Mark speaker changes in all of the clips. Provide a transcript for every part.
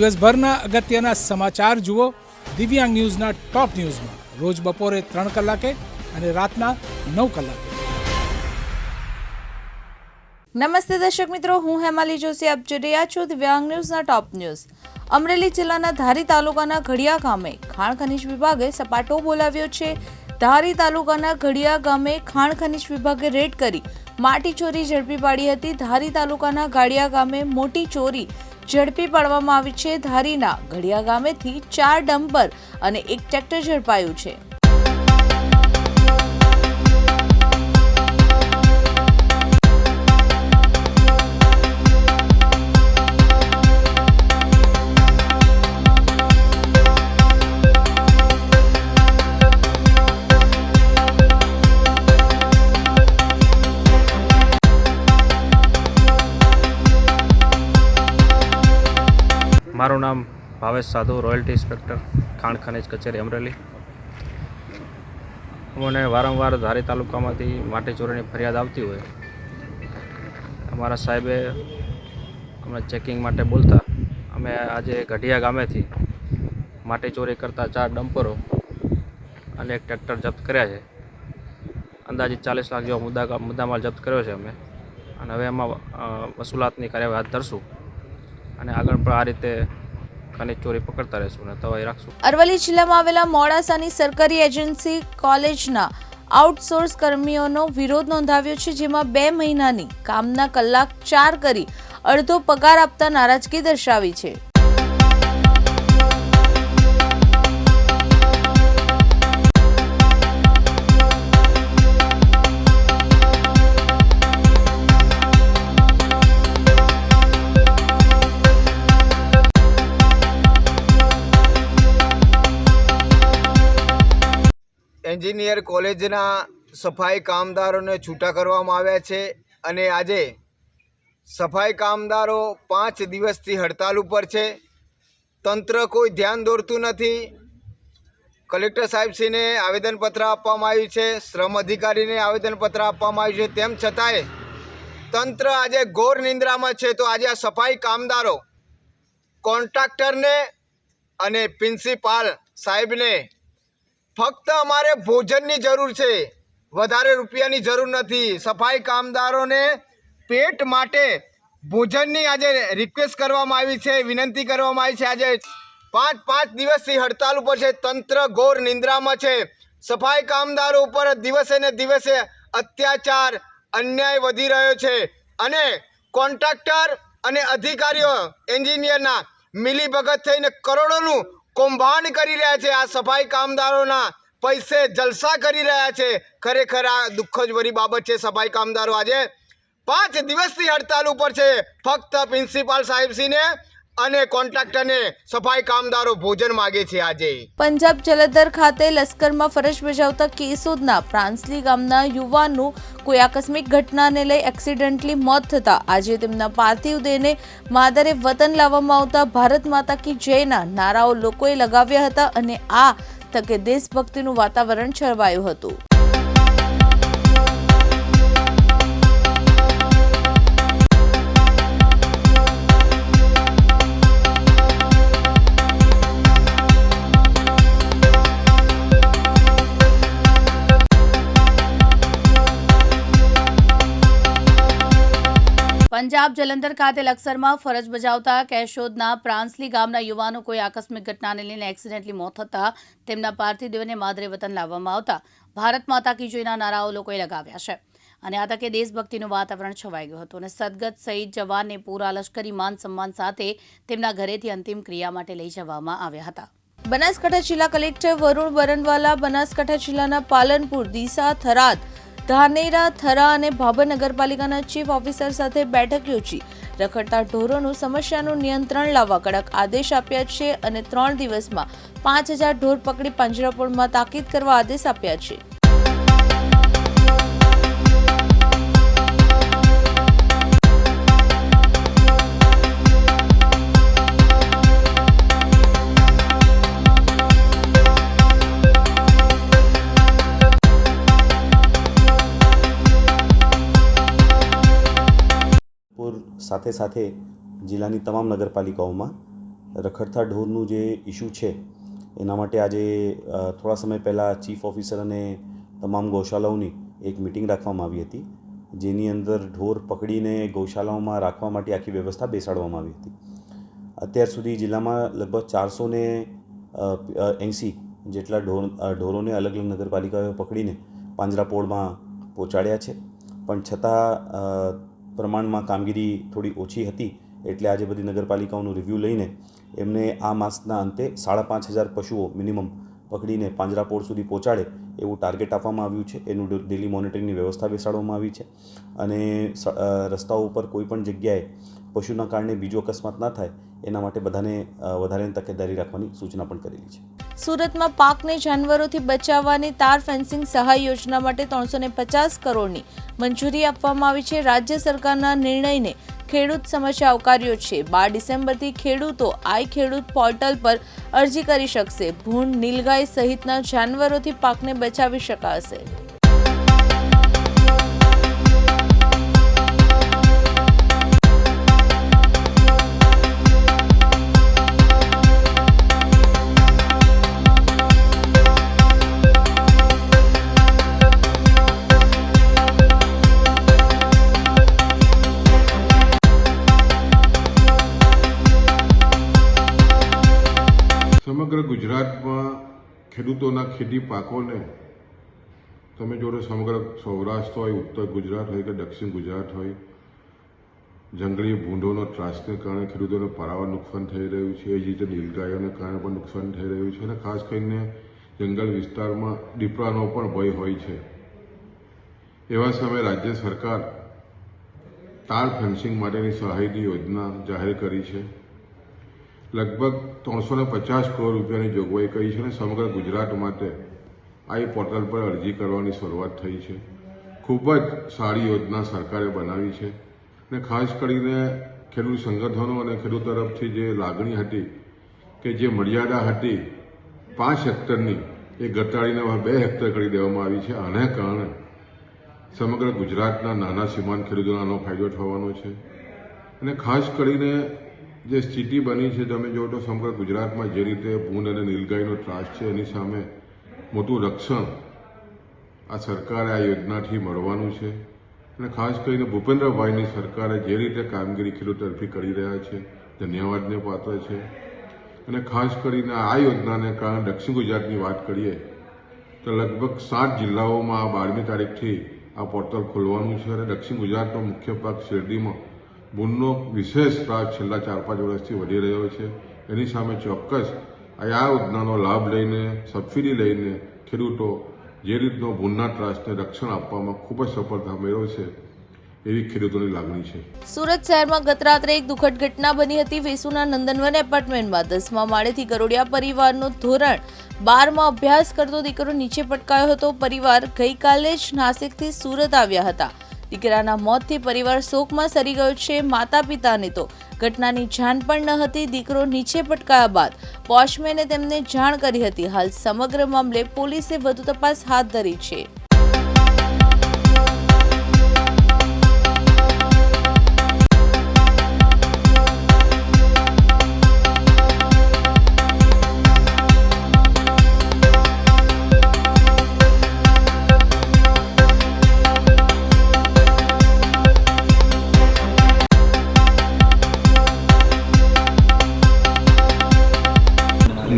Speaker 1: દિવસભરના અગત્યના સમાચાર જુઓ દિવ્યાંગ ન્યૂઝના ટોપ ન્યૂઝમાં રોજ બપોરે 3 કલાકે અને રાતના 9 કલાકે.
Speaker 2: નમસ્તે દર્શક મિત્રો, હું હેમાલી જોશી. આપ જોઈ રહ્યા છો દિવ્યાંગ ન્યૂઝના ટોપ ન્યૂઝ. અમરેલી જિલ્લાના ધારી તાલુકાના ઘડિયા ગામે ખાણ ખનીજ વિભાગે સપાટો બોલાવ્યો છે. ધારી તાલુકાના ઘડિયા ગામે ખાણ ખનીજ વિભાગે રેડ કરી માટી ચોરી ઝડપી પાડી હતી. ધારી તાલુકાના ઘડિયા ગામે મોટી ચોરી ઝડપી પાડવામાં આવી છે. ધારીના ઘડિયા ગામેથી 4 ડમ્પર અને 1 ટ્રેક્ટર ઝડપાયું છે.
Speaker 3: મારું નામ ભાવેશ સાધુ, રોયલ્ટી ઇન્સ્પેક્ટર, ખાણ ખનીજ કચેરી અમરેલી. અમને વારંવાર ધારી તાલુકામાંથી માટી ચોરીની ફરિયાદ આવતી હોય. અમારા સાહેબે અમને ચેકિંગ માટે બોલતા અમે આજે ગઢિયા ગામેથી માટી ચોરી કરતા 4 ડમ્પરો અને 1 ટ્રેક્ટર જપ્ત કર્યા છે. અંદાજિત 40 લાખ જેવો મુદ્દામાલ જપ્ત કર્યો છે અમે, અને હવે એમાં વસૂલાતની કાર્યવાહી હાથ ધરશું અને આગળ પણ આ રીતે ખનીજ ચોરી પકડતા રહેશું અને તવાઈ રાખશું.
Speaker 2: અરવલ્લી જિલ્લામાં આવેલા મોડાસાની સરકારી એજન્સી કોલેજના આઉટસોર્સ કર્મીઓનો વિરોધ નોંધાવ્યો છે, જેમાં 2 મહિનાની કામના કલાક 4 કરી અડધો પગાર આપતા નારાજગી દર્શાવી છે.
Speaker 4: એન્જિનિયર કોલેજના સફાઈ કામદારોને છૂટા કરવામાં આવ્યા છે અને આજે સફાઈ કામદારો 5 દિવસથી હડતાલ ઉપર છે. તંત્ર કોઈ ધ્યાન દોરતું નથી. કલેક્ટર સાહેબશ્રીને આવેદનપત્ર આપવામાં આવ્યું છે, શ્રમ અધિકારીને આવેદનપત્ર આપવામાં આવ્યું છે, તેમ છતાંય તંત્ર આજે ઘોર નિંદ્રામાં છે. તો આજે આ સફાઈ કામદારો કોન્ટ્રાક્ટરને અને પ્રિન્સિપાલ સાહેબને ફક્ત અમારે ભોજનની જરૂર છે, વધારે રૂપિયાની જરૂર નથી. સફાઈ કામદારોને પેટ માટે ભોજનની આજે રિક્વેસ્ટ કરવામાં આવી છે, વિનંતી કરવામાં આવી છે. આજે 5 દિવસથી હડતાલ ઉપર છે. તંત્ર ઘોર નિંદ્રામાં છે. સફાઈ કામદારો ઉપર દિવસે ને દિવસે અત્યાચાર, અન્યાય વધી રહ્યો છે અને કોન્ટ્રાક્ટર અને અધિકારીઓ એન્જિનિયરના મિલીભગત થઈને કરોડોનું કૌભાંડ કરી રહ્યા છે. આ સફાઈ કામદારોના પૈસે જલસા કરી રહ્યા છે. ખરેખર આ દુઃખ જ ભરી બાબત છે. સફાઈ કામદારો આજે 5 દિવસથી હડતાલ ઉપર છે. ફક્ત પ્રિન્સિપાલ સાહેબશ્રીને અને કોન્ટ્રાક્ટરને સફાઈ કામદારો ભોજન માગે છે. આજે
Speaker 2: પંજાબ જલંધર ખાતે લશ્કરમાં ફરજ બજાવતા કેશોદના પ્રાંસલી ગામના યુવાનનું કોઈ આકસ્મિક ઘટનાને લઈ એક્સિડન્ટલી મોત થતા આજે તેમના પાર્થિવ દેહને માદરે વતન લાવવામાં આવતા ભારત માતા કી જયના નારાઓ લોકોએ લગાવ્યા હતા અને આ તકે દેશભક્તિનું વાતાવરણ છવાયું હતું. પંજાબ જલંધર ખાતે લશ્કરમાં ફરજ બજાવતા કેશોદના પ્રાંસલી ગામના યુવાનો કોઈ આકસ્મિક ઘટનાને લઈને એક્સિડન્ટલી મોત થતા તેમના પાર્થિવ દેહને માદરે વતન લાવવામાં આવતા ભારત માતા કી જયના નારાઓ લોકોએ લગાવ્યા છે અને આ તકે દેશભક્તિનું વાતાવરણ છવાઈ ગયું હતું અને સદગત શહીદ જવાનને પૂરા લશ્કરી માન સન્માન સાથે તેમના ઘરેથી અંતિમ ક્રિયા માટે લઈ જવામાં આવ્યા હતા. બનાસકાંઠા જિલ્લા કલેક્ટર વરુણ બરનવાલા બનાસકાંઠા જિલ્લાના પાલનપુર, ડીસા, થરાદ, ધાનેરા, થરા અને ભાભર નગરપાલિકાના ચીફ ઓફિસર સાથે બેઠક યોજી રખડતા ઢોરોનું સમસ્યાનું નિયંત્રણ લાવવા કડક આદેશ આપ્યા છે અને 3 દિવસમાં 5000 ઢોર પકડી પાંજરાપોળમાં તાકીદ કરવા આદેશ આપ્યા છે.
Speaker 5: સાથે સાથે જિલ્લાની તમામ નગરપાલિકાઓમાં રખડતા ઢોરનું જે ઇસ્યુ છે એના માટે આજે થોડા સમય પહેલાં ચીફ ઓફિસર અને તમામ ગૌશાલાઓની એક મિટિંગ રાખવામાં આવી હતી, જેની અંદર ઢોર પકડીને ગૌશાલાઓમાં રાખવા માટે આખી વ્યવસ્થા બેસાડવામાં આવી હતી. અત્યાર સુધી જિલ્લામાં લગભગ 480 જેટલા ઢોરોને અલગ અલગ નગરપાલિકાઓએ પકડીને પાંજરાપોળમાં પહોંચાડ્યા છે, પણ છતાં પ્રમાણમાં કામગીરી થોડી ઓછી હતી. એટલે આજે બધી નગરપાલિકાઓનું રિવ્યૂ લઈને એમને આ માસના અંતે 5,500 પશુઓ મિનિમમ પકડીને પાંજરાપોળ સુધી પહોંચાડે એવું ટાર્ગેટ આપવામાં આવ્યું છે. એનું ડેલી મોનિટરિંગની વ્યવસ્થા બેસાડવામાં આવી છે અને રસ્તાઓ ઉપર કોઈ પણ જગ્યાએ પશુના કારણે બીજો અકસ્માત ના થાય એના માટે બધાને વધારે તકેદારી રાખવાની સૂચના પણ કરેલી છે.
Speaker 6: સુરતમાં પાકને જાનવરોથી બચાવવાની તાર ફેન્સિંગ સહાય યોજના માટે 350 કરોડની મંજૂરી આપવામાં આવી છે. રાજ્ય સરકારના નિર્ણયને ખેડૂત સમાજે આવકાર્યો છે. 12 ડિસેમ્બરથી ખેડૂતો આઈ ખેડૂત પોર્ટલ પર અરજી કરી શકશે. ભૂંડ, નીલગાય સહિતના જાનવરોથી પાકને બચાવી શકાશે.
Speaker 7: સમગ્ર ગુજરાતમાં ખેડૂતોના ખેતી પાકોને તમે જોડો સમગ્ર સૌરાષ્ટ્ર હોય, ઉત્તર ગુજરાત હોય કે દક્ષિણ ગુજરાત હોય, જંગલી ભૂંડોનો ત્રાસને કારણે ખેડૂતોને પારાવાર નુકસાન થઈ રહ્યું છે. એ જ રીતે નીલગાયોને કારણે પણ નુકસાન થઈ રહ્યું છે અને ખાસ કરીને જંગલ વિસ્તારમાં દીપડાનો પણ ભય હોય છે. એવા સમયે રાજ્ય સરકાર તાર ફેન્સિંગ માટેની સહાયની યોજના જાહેર કરી છે. લગભગ 350 કરોડ રૂપિયાની જોગવાઈ કરી છે અને સમગ્ર ગુજરાત માટે આ પોર્ટલ પર અરજી કરવાની શરૂઆત થઈ છે. ખૂબ જ સારી યોજના સરકારે બનાવી છે અને ખાસ કરીને ખેડૂત સંગઠનો અને ખેડૂત તરફથી જે લાગણી હતી કે જે મર્યાદા હતી 5 હેક્ટરની એ ઘટાડીને 2 હેક્ટર કરી દેવામાં આવી છે. આને કારણે સમગ્ર ગુજરાતના નાના સીમાંત ખેડૂતોને આનો ફાયદો થવાનો છે અને ખાસ કરીને જે સ્થિતિ બની છે તમે જો તો સમગ્ર ગુજરાતમાં જે રીતે ભૂંડ અને નીલગાયનો ત્રાસ છે એની સામે મોટું રક્ષણ આ સરકારે આ યોજનાથી મળવાનું છે અને ખાસ કરીને ભૂપેન્દ્રભાઈની સરકારે જે રીતે કામગીરી ખેડૂત તરફી કરી રહ્યા છે ધન્યવાદને પાત્ર છે. અને ખાસ કરીને આ યોજનાને કારણે દક્ષિણ ગુજરાતની વાત કરીએ તો લગભગ 7 જિલ્લાઓમાં 12મી તારીખથી આ પોર્ટલ ખોલવાનું છે અને દક્ષિણ ગુજરાતનો મુખ્ય પાક શેરડીમાં ભૂંડનો વિશેષ ત્રાસ છેલ્લા 4-5 વર્ષથી વધી રહ્યો છે. એની સામે ચોક્કસ આ યોજનાનો લાભ લઈને સબસિડી લઈને ખેડૂતો જે રીતનો ભૂંડના ત્રાસને રક્ષણ આપવામાં ખૂબ જ સફળતા મેળવશે એવી ખેડૂતોની લાગણી છે.
Speaker 6: સુરત શહેરમાં ગત રાત્રે એક દુઃખદ ઘટના બની હતી. વેસુના નંદનવન એપાર્ટમેન્ટમાં 10મા માળેથી ગરોડિયા પરિવારનો ધોરણ 12માં અભ્યાસ કરતો દીકરો નીચે પટકાયો હતો. પરિવાર ગઈકાલે જ નાસિકથી સુરત આવ્યા હતા. દીકરાના મોતથી પરિવાર શોકમાં સરી ગયો છે. માતા પિતાને તો ઘટનાની જાણ પણ ન હતી. દીકરો નીચે પટકાયા બાદ વોચમેને તેમને જાણ કરી હતી. હાલ સમગ્ર મામલે પોલીસે વધુ તપાસ હાથ ધરી છે.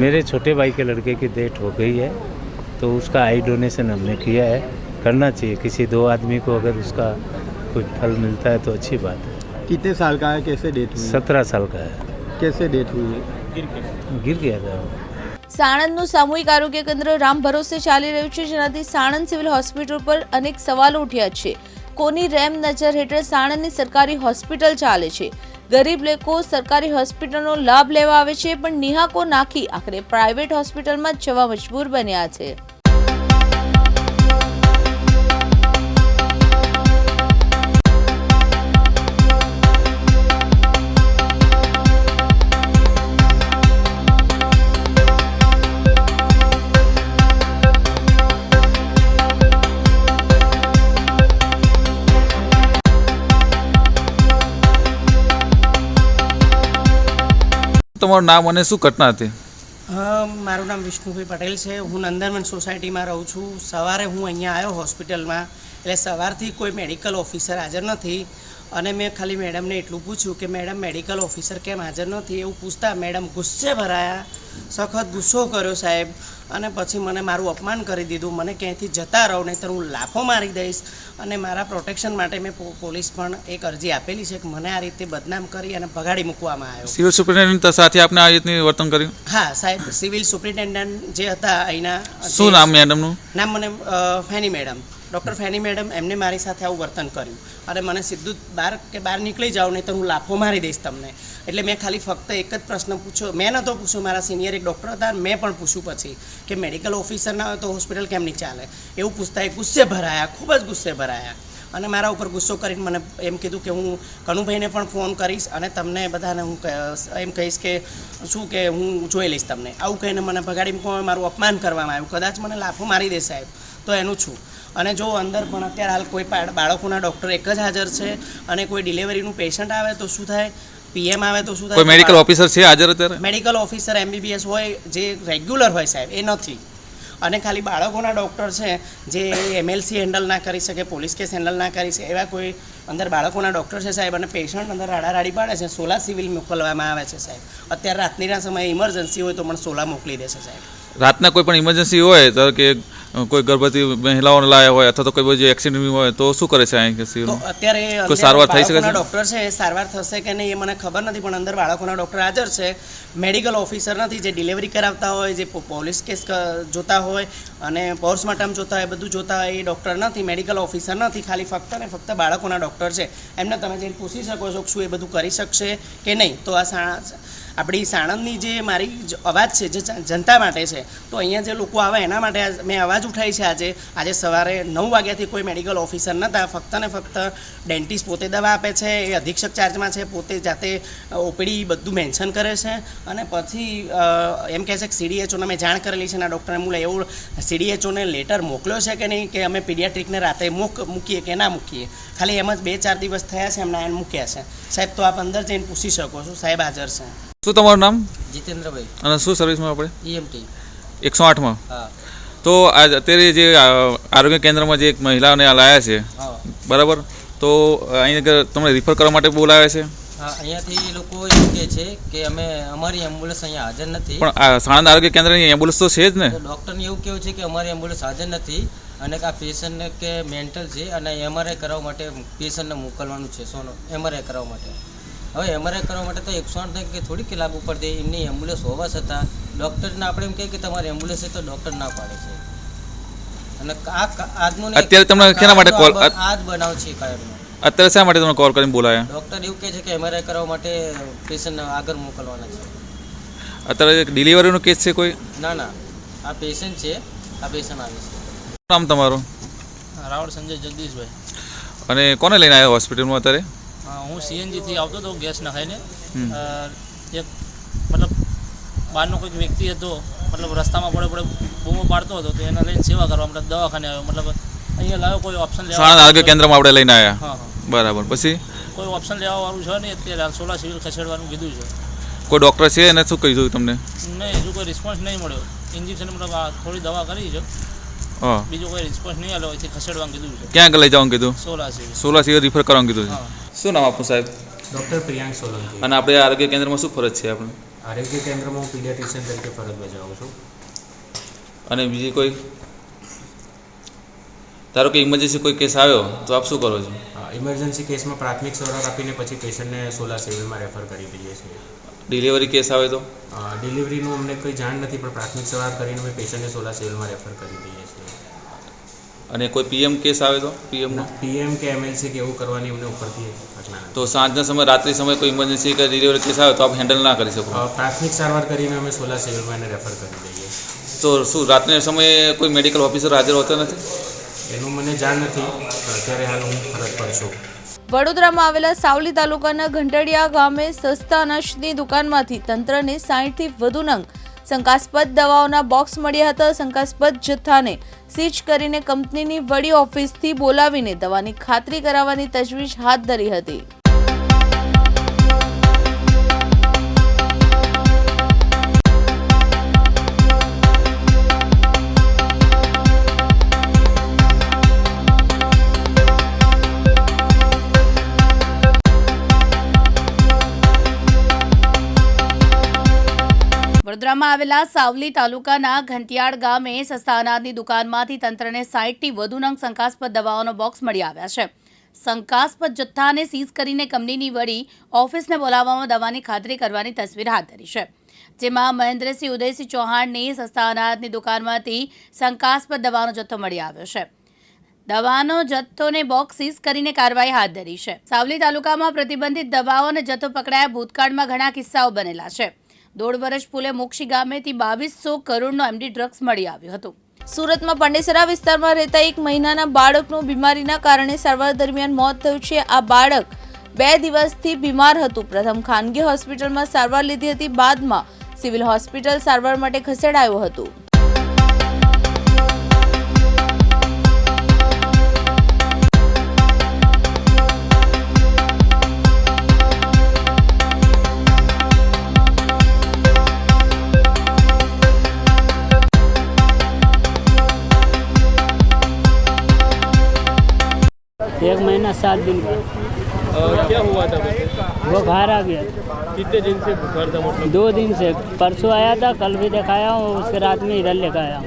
Speaker 8: मेरे छोटे भाई के लड़के की डेथ हो गई है तो उसका आई डोनेशन हमने किया है. करना चाहिए किसी 2 आदमी को, अगर उसका कोई फल मिलता है तो अच्छी बात है.
Speaker 9: कितने साल का है, कैसे डेथ हुई?
Speaker 8: 17 साल का है.
Speaker 9: कैसे डेथ हुई है?
Speaker 8: गिर गया था.
Speaker 6: સાણંદનું સામૂહિક આરોગ્ય કેન્દ્ર રામ ભરોસે ચાલી રહ્યું છે, જેનાથી સાણંદ સિવિલ હોસ્પિટલ પર અનેક સવાલો ઉઠ્યા છે. કોની રેમ નજર હેઠળ સાણંદની સરકારી હોસ્પિટલ ચાલે છે? ગરીબ લોકો સરકારી હોસ્પિટલનો લાભ લેવા આવે છે, પણ નિહાકો નાખી આખરે પ્રાઇવેટ હોસ્પિટલમાં જવા મજબૂર બન્યા છે.
Speaker 10: તમારું નામ અને શું ઘટના હતી?
Speaker 11: મારું નામ વિષ્ણુભાઈ પટેલ છે. હું નંદનવન સોસાયટીમાં રહું છું. સવારે હું અહીંયા આવ્યો હોસ્પિટલમાં, એટલે સવારથી કોઈ મેડિકલ ઓફિસર હાજર નથી અને મેં ખાલી મેડમને એટલું પૂછ્યું કે મેડમ મેડિકલ ઓફિસર કેમ હાજર નથી, એવું પૂછતા મેડમ ગુસ્સે ભરાયા, સખત ગુસ્સો કર્યો સાહેબ, અને પછી મને મારું અપમાન કરી દીધું. મને ક્યાંયથી જતા રહો નહીંતર હું લાફો મારી દઈશ, અને મારા પ્રોટેક્શન માટે મેં પોલીસ પણ એક અરજી આપેલી છે કે મને આ રીતે બદનામ કરી અને ભગાડી મૂકવામાં આવ્યો.
Speaker 10: સિવિલ સુપ્રિન્ટેન્ડન્ટ સાથે આપને આ રીતની વર્તન કર્યું?
Speaker 11: હા સાહેબ, સિવિલ સુપ્રિન્ટેન્ડન્ટ જે હતા અહીંના,
Speaker 10: શું નામ મેડમનું?
Speaker 11: નામ મને ફેની મેડમ, ડૉક્ટર ફેની મેડમ, એમને મારી સાથે આવું વર્તન કર્યું અને મને સીધું બહાર નીકળી જાઓ નહીં તો હું લાફો મારી દઈશ તમને. એટલે મેં ખાલી ફક્ત એક જ પ્રશ્ન પૂછ્યો. મેં નહોતો પૂછ્યું, મારા સિનિયર એક ડૉક્ટર હતા, મેં પણ પૂછ્યું પછી કે મેડિકલ ઓફિસર ના હોય તો હોસ્પિટલ કેમ નહીં ચાલે, એવું પૂછતા એ ગુસ્સે ભરાયા, ખૂબ જ ગુસ્સે ભરાયા અને મારા ઉપર ગુસ્સો કરીને મને એમ કીધું કે હું કનુભાઈને પણ ફોન કરીશ અને તમને બધાને હું એમ કહીશ કે શું કે હું જોઈ લઈશ તમને. આવું કહીને મને ભગાડી મૂકવામાં, મારું અપમાન કરવામાં આવ્યું. કદાચ મને લાફો મારી દે સાહેબ તો એનું છું. અને જો અંદર પણ અત્યારે હાલ કોઈ બાળકોના ડૉક્ટર એક જ હાજર છે અને કોઈ ડિલિવરીનું પેશન્ટ આવે તો શું થાય, પીએમ આવે તો શું થાય?
Speaker 10: કોઈ મેડિકલ ઓફિસર છે હાજર અત્યારે?
Speaker 11: મેડિકલ ઓફિસર MBBS હોય જે રેગ્યુલર હોય સાહેબ, એ નથી. અને ખાલી બાળકોના ડૉક્ટર છે જે MLC હેન્ડલ ના કરી શકે, પોલીસ કેસ હેન્ડલ ના કરી શકે, એવા કોઈ અંદર બાળકોના ડૉક્ટર છે સાહેબ. અને પેશન્ટ અંદર રાડારાડી પાડે છે, 16 સિવિલ મોકલવામાં આવે છે સાહેબ. અત્યારે રાત્રિના સમયે ઇમરજન્સી હોય તો પણ 16 મોકલી દેશે સાહેબ.
Speaker 10: રાતના કોઈ પણ ઇમરજન્સી હોય તો કે કોઈ ગર્ભવતી મહિલાઓને લાયા હોય અથવા તો કોઈ બીજી એક્સિડન્ટ હોય તો શું કરે છે અહીં કે
Speaker 11: તો અત્યારે
Speaker 10: કોઈ સારવાર થઈ શકે છે?
Speaker 11: ડૉક્ટર છે, સારવાર થશે કે નહીં એ મને ખબર નથી, પણ અંદર બાળકોના ડૉક્ટર હાજર છે. મેડિકલ ઓફિસર નથી, જે ડિલિવરી કરાવતા હોય, જે પોલીસ કેસ જોતા હોય અને પોસ્ટમોર્ટમ જોતા હોય, બધું જોતા હોય, એ ડૉક્ટર નથી, મેડિકલ ઓફિસર નથી. ખાલી ફક્ત ને ફક્ત બાળકોના ડૉક્ટર છે. એમને તમે જઈને પૂછી શકો છો શું એ બધું કરી શકશે કે નહીં. તો આ આપણી સાણંદની જે મારી અવાજ છે જે જનતા માટે છે, તો અહીંયા જે લોકો આવે એના માટે મેં અવાજ ઉઠાવી છે. આજે સવારે 9 વાગ્યાથી કોઈ મેડિકલ ઓફિસર નહોતા. ફક્ત ને ફક્ત ડેન્ટિસ્ટ પોતે દવા આપે છે, એ અધિક્ષક ચાર્જમાં છે, પોતે જાતે OPD બધું મેન્શન કરે છે અને પછી એમ કહે છે કે CDHOને મેં જાણ કરેલી છે. ના ડૉક્ટરને મૂલે એવું CDHOને લેટર મોકલ્યો છે કે નહીં કે અમે પીડિયાટ્રિકને રાતે મૂકીએ કે ના મૂકીએ. ખાલી એમ જ 2-4 દિવસ થયા છે એમના એને મૂક્યા છે સાહેબ. તો આપ અંદર જઈને પૂછી શકો છો, સાહેબ હાજર છે.
Speaker 10: શું તમારું નામ?
Speaker 11: જીતેન્દ્રભાઈ.
Speaker 10: અને શું સર્વિસમાં આપણે?
Speaker 11: EMT
Speaker 10: 108માં.
Speaker 11: હા.
Speaker 10: તો અત્યારે જે આરોગ્ય કેન્દ્રમાં જે એક મહિલાઓને લાયા છે, બરાબર, તો અહીં તમને રિફર કરવા માટે બોલાવ્યા છે?
Speaker 12: હા, અહીંયાથી એ લોકો એવું કહે છે કે અમે અમારી એમ્બ્યુલન્સ અહીંયા હાજર નથી.
Speaker 10: પણ સાણંદ આરોગ્ય કેન્દ્રની એમ્બ્યુલન્સ તો છે જ ને?
Speaker 12: ડૉક્ટરને એવું કહેવું છે કે અમારી એમ્બ્યુલન્સ હાજર નથી અને આ પેશન્ટને કે મેન્ટલ છે અને MRI કરાવવા માટે પેશન્ટને મોકલવાનું છે. સોનો MRI કરાવવા માટે. હવે MRI કરવા માટે તો 108 કે થોડીક લાગુ પડે. એમની એમ્બ્યુલન્સ હોવા છતાં ડૉક્ટરને આપણે એમ કહીએ કે તમારી એમ્બ્યુલન્સ છે તો ડૉક્ટર ના પાડે છે. અને આજનું
Speaker 10: અત્યારે તમને શેના માટે કોલ?
Speaker 12: આ જ બનાવ છે કાયમનો.
Speaker 10: અત્યારે શા માટે તમને કોલ કરીને બોલાયા?
Speaker 12: ડૉક્ટર એવું કહે છે કે MRI કરાવવા માટે પેશન્ટને આગળ મોકલવાના છે.
Speaker 10: અત્યારે ડિલિવરીનો કેસ છે કોઈ?
Speaker 12: ના, આ પેશન્ટ છે, આ પેશન્ટ આવે છે.
Speaker 10: શું નામ તમારું?
Speaker 13: રાવળ સંજય જગદીશભાઈ.
Speaker 10: અને કોને લઈને આવ્યા હોસ્પિટલમાં અત્યારે?
Speaker 13: હું CNG થી આવતો હતો ગેસ નખાઈને. એક મતલબ બહારનો કોઈક વ્યક્તિ હતો, મતલબ રસ્તામાં પડે બૂમો પાડતો હતો, તો એને લઈને સેવા કરવા મતલબ દવાખાને આવ્યો. મતલબ અહીંયા લાવ્યો, કોઈ ઓપ્શન લેવા
Speaker 10: સાણંદ આરોગ્ય કેન્દ્રમાં આપણે લઈને આવ્યા. હા, બરાબર. પછી
Speaker 13: કોઈ ઓપ્શન લેવા વાળું છે નહીં. અત્યારે 16 સિવિલ ખસેડવાનું કીધું છે.
Speaker 10: કોઈ ડૉક્ટર છે એને શું કીધું તમને?
Speaker 13: નહીં, હજુ કોઈ રિસ્પોન્સ નહીં મળ્યો. ઇન્જેક્શન મતલબ થોડી દવા કરી છે, બીજો કોઈ રિસ્પોન્સ નહીં આવ્યો. અહીંથી ખસેડવાનું કીધું છે.
Speaker 10: ક્યાં લઈ જવાનું કીધું? 16 સિવિલ રિફર કરવાનું કીધું છે. શું નામ આપનું સાહેબ?
Speaker 14: ડૉક્ટર પ્રિયાંક સોલંકી.
Speaker 10: અને આપણે આરોગ્ય કેન્દ્રમાં શું ફરજ છે આપણે?
Speaker 14: આરોગ્ય કેન્દ્રમાં હું પીડિયાટ્રિશિયન તરીકે ફરજ બજાવું છું.
Speaker 10: અને બીજી કોઈ, ધારો કે ઇમરજન્સી કોઈ કેસ આવ્યો તો આપ શું કરો છો?
Speaker 14: ઇમરજન્સી કેસમાં પ્રાથમિક સારવાર આપીને પછી પેશન્ટને 16 સિવિલમાં રેફર કરી દઈએ છીએ.
Speaker 10: ડિલિવરી કેસ આવે તો?
Speaker 14: ડિલિવરીનું અમને કોઈ જાણ નથી, પણ પ્રાથમિક સારવાર કરીને અમે પેશન્ટને 16 સિવિલમાં રેફર કરી દઈએ છીએ.
Speaker 10: અને કોઈ PM કેસ આવે તો?
Speaker 14: PM કે MLC કે એવું કરવાની અમને ઉપરથી આજ્ઞા નથી.
Speaker 10: તો સાંજના સમય, રાત્રિ સમય કોઈ ઇમરજન્સી કે ડિલિવરી કેસ આવે તો આપ હેન્ડલ ના કરી શકો?
Speaker 14: પ્રાથમિક સારવાર કરીને અમે 16 સિવિલમાં એને રેફર કરી દઈએ.
Speaker 10: તો શું રાત્રિના સમયે કોઈ મેડિકલ ઓફિસર હાજર હોતા નથી?
Speaker 14: એનું મને જાણ નથી, અત્યારે હાલ હું ફરજ પર છું.
Speaker 6: વડોદરામાં આવેલા સાવલી તાલુકાના ઘંટડિયા ગામે સસ્તા અનાજની દુકાનમાંથી તંત્રને 60 થી વધુ નંગ શંકાસ્પદ દવાઓના બોક્સ મળ્યા હતા. શંકાસ્પદ જથ્થાને સીઝ કરીને કંપનીની વડી ઓફિસથી બોલાવીને દવાની ખાતરી કરાવવાની તજવીજ હાથ ધરી હતી.
Speaker 2: વડોદરામાં આવેલા સાવલી તાલુકાના ઘંટિયાળ ગામે સસ્તા અનાજની દુકાનમાંથી તંત્રને 60થી વધુ નંગ શંકાસ્પદ દવાઓનો બોક્સ મળી આવ્યા છે. શંકાસ્પદ જથ્થાને સીઝ કરીને કંપનીની વડી ઓફિસને બોલાવવામાં દવાની ખાતરી કરવાની તસવીર હાથ ધરી છે, જેમાં મહેન્દ્રસિંહ ઉદયસિંહ ચૌહાણની સસ્તા અનાજની દુકાનમાંથી શંકાસ્પદ દવાનો જથ્થો મળી આવ્યો છે. દવાનો જથ્થોને બોક્સ સીઝ કરીને કાર્યવાહી હાથ ધરી છે. સાવલી તાલુકામાં પ્રતિબંધિત દવાઓ અને જથ્થો પકડાયા ભૂતકાળમાં ઘણા કિસ્સાઓ બનેલા છે. 1.5 વર્ષ પૂર્વે મોક્ષી ગામેથી 2200 કરોડનો એમડી ડ્રગ્સ મળી આવ્યું હતું.
Speaker 6: સુરતમાં પાંડેસરા વિસ્તારમાં રહેતા 1 મહિનાના બાળકનું બીમારીના કારણે સારવાર દરમિયાન મોત થયું છે. આ બાળક 2 દિવસથી બીમાર હતું. પ્રથમ ખાનગી હોસ્પિટલમાં સારવાર લીધી હતી, બાદમાં સિવિલ હોસ્પિટલ સારવાર માટે ખસેડાયું હતું.
Speaker 15: एक महीना 7 दिन का।
Speaker 16: क्या हुआ था?
Speaker 15: बुखार आ गया।
Speaker 16: कितने दिन से बुखार था? मतलब
Speaker 15: 2 दिन से। परसों आया था, कल भी दिखाया और उसके रात में इधर लेकर आया।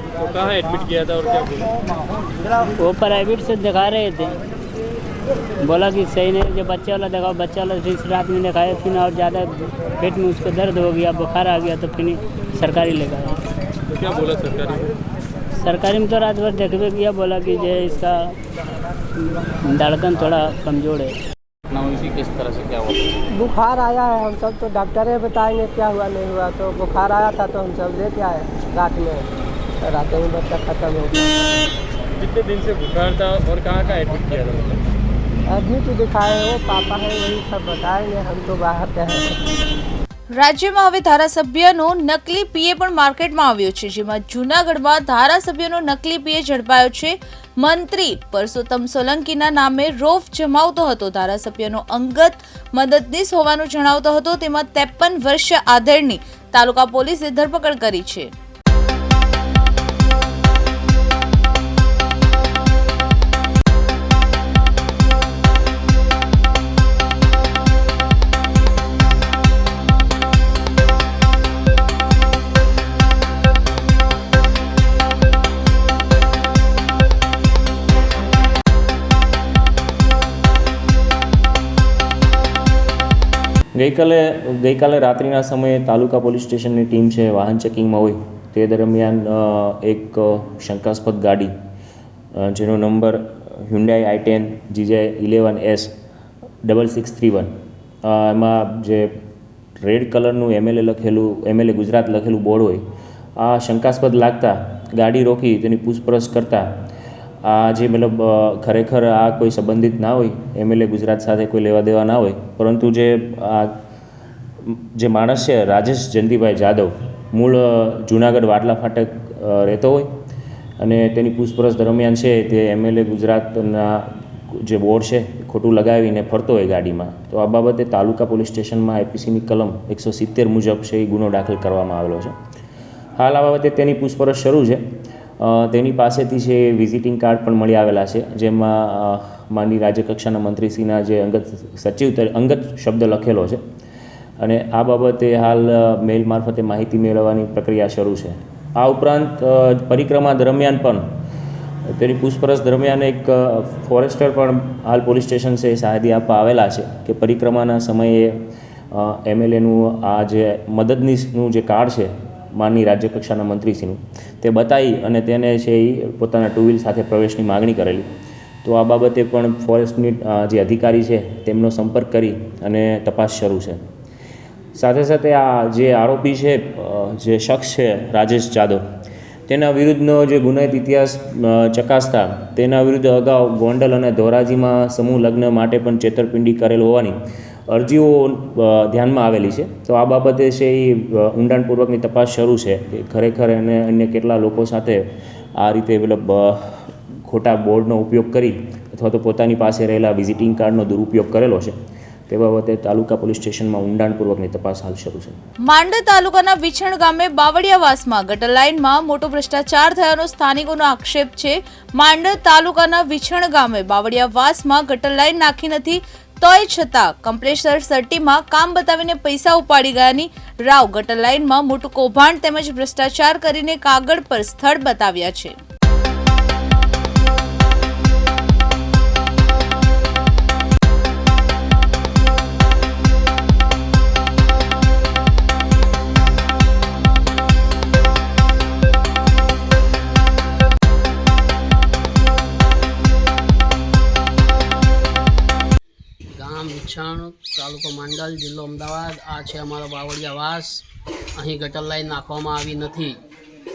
Speaker 16: तो कहाँ एडमिट किया था और क्या बोला?
Speaker 15: वो प्राइवेट से दिखा रहे थे, बोला कि सही नहीं, जो बच्चे वाला दिखाओ, बच्चा वाला फिर रात में दिखाया, फिर और ज़्यादा पेट में उसको दर्द हो गया, बुखार आ गया, तो फिर सरकारी लेकर आया।
Speaker 16: तो क्या बोला सरकारी में?
Speaker 15: सरकारी में तो रात भर देखने किया, बोला कि जो इसका धड़कन थोड़ा कमज़ोर है।
Speaker 3: इसी किस तरह से क्या हुआ?
Speaker 17: बुखार आया है, हम सब तो डॉक्टर ही बताएंगे क्या हुआ नहीं हुआ। तो बुखार आया था तो हम सब लेके आए रात में, तो रात में बच्चा खत्म हो गया।
Speaker 16: कितने दिन से बुखार था और कहाँ एडमिट किया था?
Speaker 17: एडमिट दिखाए, वो पापा है वही सब बताएंगे, हम तो बाहर के हैं.
Speaker 6: રાજ્યમાં હવે ધારાસભ્યનો નકલી પીએ પણ માર્કેટમાં આવ્યો છે, જેમાં જૂનાગઢમાં ધારાસભ્યનો નકલી પીએ ઝડપાયો છે. મંત્રી પરસોત્તમ સોલંકીના નામે રોફ જમાવતો હતો. ધારાસભ્યનો અંગત મદદનીશ હોવાનું જણાવતો હતો. તેમાં 53 વર્ષ આધેડની તાલુકા પોલીસે ધરપકડ કરી છે.
Speaker 18: ગઈકાલે રાત્રિના સમયે તાલુકા પોલીસ સ્ટેશનની ટીમ છે વાહન ચેકિંગમાં હોય તે દરમિયાન એક શંકાસ્પદ ગાડી જેનો નંબર હ્યુન્ડાઈ i10 GJ11S 6631 એમાં જે રેડ કલરનું એમએલએ ગુજરાત લખેલું બોર્ડ હોય, આ શંકાસ્પદ લાગતા ગાડી રોકી તેની પૂછપરછ કરતાં આ જે મતલબ ખરેખર આ કોઈ સંબંધિત ના હોય, એમએલએ ગુજરાત સાથે કોઈ લેવા દેવા ના હોય, પરંતુ જે માણસ છે રાજેશ જયંતિભાઈ જાદવ, મૂળ જૂનાગઢ વાટલા ફાટક રહેતો હોય અને તેની પૂછપરછ દરમિયાન છે તે એમએલએ ગુજરાતના જે બોર્ડ છે ખોટું લગાવીને ફરતો હોય ગાડીમાં. તો આ બાબતે તાલુકા પોલીસ સ્ટેશનમાં IPCની કલમ 170 મુજબ છે એ ગુનો દાખલ કરવામાં આવેલો છે. હાલ આ બાબતે તેની પૂછપરછ શરૂ છે. તેની પાસેથી છે વિઝિટિંગ કાર્ડ પણ મળી આવેલા છે, જેમાં માનની રાજ્યકક્ષાના મંત્રીશ્રીના જે અંગત શબ્દ લખેલો છે અને આ બાબતે હાલ મેલ મારફતે માહિતી મેળવવાની પ્રક્રિયા શરૂ છે. આ ઉપરાંત પરિક્રમા દરમિયાન પણ તેની પૂછપરછ દરમિયાન એક ફોરેસ્ટર પણ હાલ પોલીસ સ્ટેશન છે સહાયતી આપવા આવેલા છે કે પરિક્રમાના સમયે એમએલએનું આ જે મદદનીશનું જે કાર્ડ છે માનની રાજ્યકક્ષાના મંત્રીશ્રીનું તે બતાવી અને તેને છે એ પોતાના 2 વ્હીલ સાથે પ્રવેશની માગણી કરેલી. તો આ બાબતે પણ ફોરેસ્ટની જે અધિકારી છે તેમનો સંપર્ક કરી અને તપાસ શરૂ છે. સાથે સાથે આ જે આરોપી છે, જે શખ્સ છે રાજેશ જાદવ, તેના વિરુદ્ધનો જે ગુનાહિત ઇતિહાસ ચકાસતા તેના વિરુદ્ધ અગાઉ ગોંડલ અને ધોરાજીમાં સમૂહ લગ્ન માટે પણ છેતરપિંડી કરેલ હોવાની અરજીઓ ધ્યાનમાં આવેલી છે. તો આ બાબતે છે એ ઊંડાણપૂર્વકની તપાસ શરૂ છે કે ખરેખર એને અન્ય કેટલા લોકો સાથે આ રીતે મતલબ ખોટા બોર્ડનો ઉપયોગ કરી અથવા તો પોતાની પાસે રહેલા વિઝિટિંગ કાર્ડનો દુરુપયોગ કરેલો છે તે બાબતે તાલુકા પોલીસ સ્ટેશનમાં ઊંડાણપૂર્વકની તપાસ હાલ શરૂ છે.
Speaker 6: માંડલ તાલુકાના વિછણ ગામે બાવળિયાવાસમાં ગટર લાઇનમાં મોટો ભ્રષ્ટાચાર થયાનો સ્થાનિકોનો આક્ષેપ છે. માંડલ તાલુકાના વિછણ ગામે બાવળિયાવાસમાં ગટર લાઇન નાખી નથી તોય છતાં કમ્પ્રેસર સર્ટીમાં કામ બતાવીને પૈસા ઉપાડી ગયાની રાવ ગટર લાઇનમાં મોટું કૌભાંડ તેમજ ભ્રષ્ટાચાર કરીને કાગળ પર સ્થળ બતાવ્યા છે.
Speaker 19: વિછાણ, તાલુકો માંડલ, જિલ્લો અમદાવાદ. આ છે અમારો બાવળિયાવાસ. અહીં ગટર લાઈન નાખવામાં આવી નથી.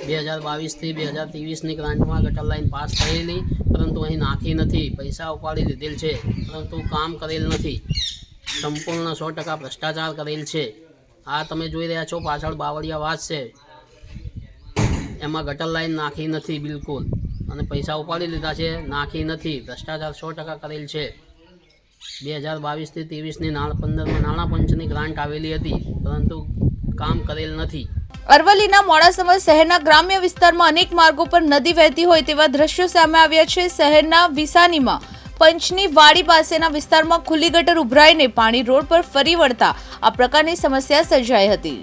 Speaker 19: 2022થી 2023ની ગ્રાન્ટમાં ગટર લાઈન પાસ થયેલી, પરંતુ અહીં નાખી નથી. પૈસા ઉપાડી લીધેલ છે, પરંતુ કામ કરેલ નથી. સંપૂર્ણ 100% ભ્રષ્ટાચાર કરેલ છે. આ તમે જોઈ રહ્યા છો પાછળ બાવળિયાવાસ છે, એમાં ગટર લાઈન નાખી નથી બિલકુલ, અને પૈસા ઉપાડી લીધા છે, નાખી નથી. ભ્રષ્ટાચાર 100% કરેલ છે. 2022થી 23ની 15માં નાણાં પંચની ગ્રાન્ટ આવેલી હતી, પરંતુ કામ કરેલ નથી.
Speaker 6: અરવલ્લીના મોડાસા શહેરના ગ્રામ્ય વિસ્તારમાં અનેક માર્ગો પર નદી વહેતી હોય તેવા દ્રશ્યો સામે આવ્યા છે. શહેરના વિસાનીમાં પંચની વાડી પાસેના વિસ્તારમાં ખુલ્લી ગટર ઉભરાઈને પાણી રોડ પર ફરી વળતા આ પ્રકારની સમસ્યા સર્જાઈ હતી.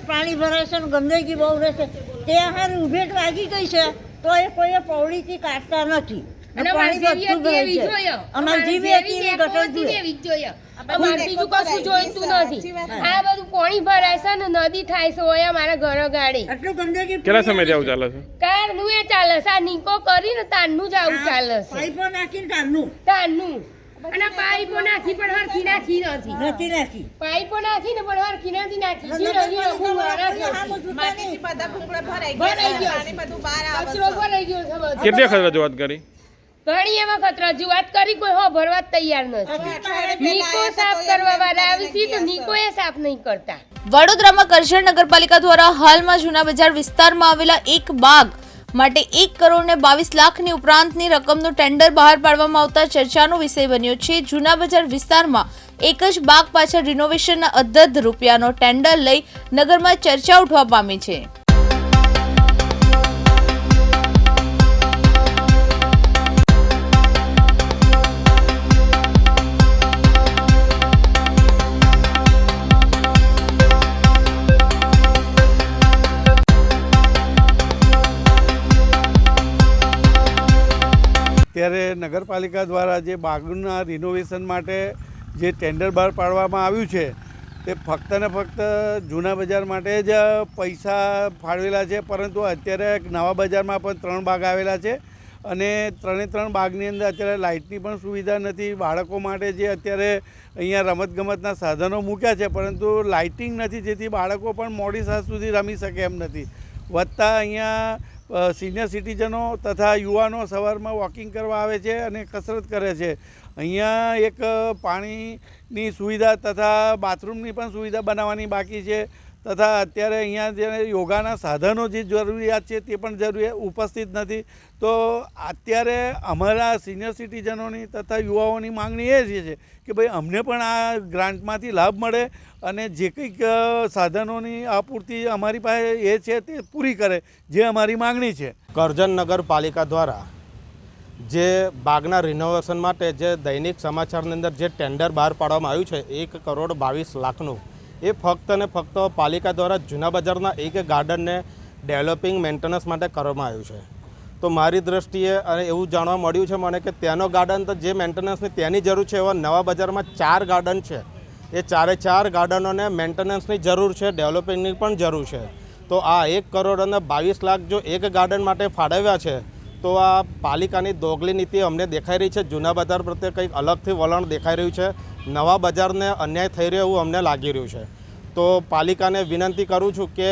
Speaker 20: પાણી ભરાય છે, ગંદકી બહુ રહે છે. ત્યાં હારી ઉભેટ વાગી ગઈ છે તો એ કોઈ પૌડીથી કાઢતા નથી.
Speaker 21: પાણી ભરાય છે ને નદી થાય છે ઓયા મારા ઘર ગાડી.
Speaker 20: આટલું ગંદકી
Speaker 16: કેટલા સમયથી આવું ચાલે છે?
Speaker 21: કારનું એ ચાલે છે. આ નીકો કરીને તારનું જ આવું ચાલે છે.
Speaker 20: પાઇપો નાખીને
Speaker 21: તારનું અને પાઇપો નાખી પણ હરખી નાખી નથી. પાઇપો નાખી ને પણ હરખી નથી નાખી.
Speaker 16: કેટલી વખત રજૂઆત કરી?
Speaker 21: ઘણી વખત રજૂઆત કરી, કોઈ હો ભરવા તૈયાર નથી. નીકો સાફ કરવા વાળા આવી છે તો નીકો એ સાફ નહીં કરતા.
Speaker 6: વડોદરામાં કરજણ નગરપાલિકા દ્વારા હાલમાં જૂના બજાર વિસ્તારમાં આવેલા એક બાગ માટે 1 કરોડ ને 22 લાખની ઉપરાંતની રકમનું ટેન્ડર બહાર પાડવામાં આવતા ચર્ચાનો વિષય બન્યો છે. જૂના બજાર વિસ્તારમાં એક જ બાગ પાછળ રિનોવેશનના અધધ રૂપિયાનો ટેન્ડર લઈ નગરમાં ચર્ચા ઉઠવા પામી છે.
Speaker 9: ત્યારે નગરપાલિકા દ્વારા જે બાગના રિનોવેશન માટે જે ટેન્ડર બહાર પાડવામાં આવ્યું છે તે ફક્ત ને ફક્ત જૂના બજાર માટે જ પૈસા ફાળવેલા છે, પરંતુ અત્યારે નવા બજારમાં પણ 3 બાગ આવેલા છે અને 3 બાગની અંદર અત્યારે લાઇટની પણ સુવિધા નથી. બાળકો માટે જે અત્યારે અહીંયા રમતગમતના સાધનો મૂક્યા છે, પરંતુ લાઇટિંગ નથી, જેથી બાળકો પણ મોડી સાંજ સુધી રમી શકે એમ નથી. વધતા અહીંયા સિનિયર સિટીઝનો તથા યુવાનો સવારમાં વોકિંગ કરવા આવે છે અને કસરત કરે છે. અહીંયા એક પાણીની સુવિધા તથા બાથરૂમની પણ સુવિધા બનાવવાની બાકી છે, તથા અત્યારે અહીંયા જે યોગાના સાધનો જે જરૂરિયાત છે તે પણ ઉપસ્થિત નથી. તો અત્યારે અમારા સિનિયર સિટીઝનોની તથા યુવાઓની માંગણી એ છે કે ભાઈ અમને પણ આ ગ્રાન્ટમાંથી લાભ મળે અને જે કંઈક સાધનોની આપૂર્તિ અમારી પાસે એ છે તે પૂરી કરે, જે અમારી માંગણી છે.
Speaker 22: કરજણ નગરપાલિકા દ્વારા જે બાગના રિનોવેશન માટે જે દૈનિક સમાચારની અંદર જે ટેન્ડર બહાર પાડવામાં આવ્યું છે 1 કરોડ 22 લાખનું, એ ફક્ત ને ફક્ત પાલિકા દ્વારા જૂના બજારના એક ગાર્ડનને ડેવલપિંગ મેન્ટેનન્સ માટે કરવામાં આવ્યું છે. તો મારી દૃષ્ટિએ અને એવું જાણવા મળ્યું છે મને કે ત્યાંનો ગાર્ડન તો જે મેન્ટેનન્સની ત્યાંની જરૂર છે એવા નવા બજારમાં 4 ગાર્ડન છે. એ 4 ગાર્ડનોને મેન્ટેનન્સની જરૂર છે, ડેવલપિંગની પણ જરૂર છે. તો આ 1 કરોડ અને 22 લાખ જો એક ગાર્ડન માટે ફાળવ્યા છે તો આ પાલિકાની દોગલી નીતિ અમને દેખાઈ રહી છે. જૂના બજાર પ્રત્યે કંઈક અલગથી વલણ દેખાઈ રહ્યું છે. નવા બજારને અન્યાય થઈ રહ્યો એવું અમને લાગી રહ્યું છે. તો પાલિકાને વિનંતી કરું છું કે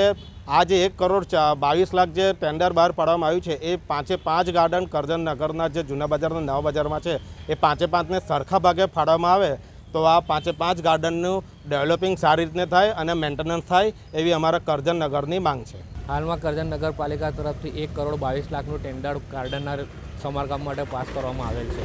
Speaker 22: આ જે 1 કરોડ 22 લાખ જે ટેન્ડર બહાર પાડવામાં આવ્યું છે એ 5 ગાર્ડન કરજણ નગરના જે જૂના બજારના નવા બજારમાં છે એ 5ને સરખા ભાગે ફાળવામાં આવે તો આ 5 ગાર્ડનનું ડેવલપિંગ સારી રીતે થાય અને મેન્ટેનન્સ થાય એવી અમારા કરજણ નગરની માંગ છે.
Speaker 1: હાલમાં કરજણ નગરપાલિકા તરફથી 1 કરોડ 22 લાખનું ટેન્ડર ગાર્ડનના સમારકામ માટે પાસ કરવામાં આવેલ છે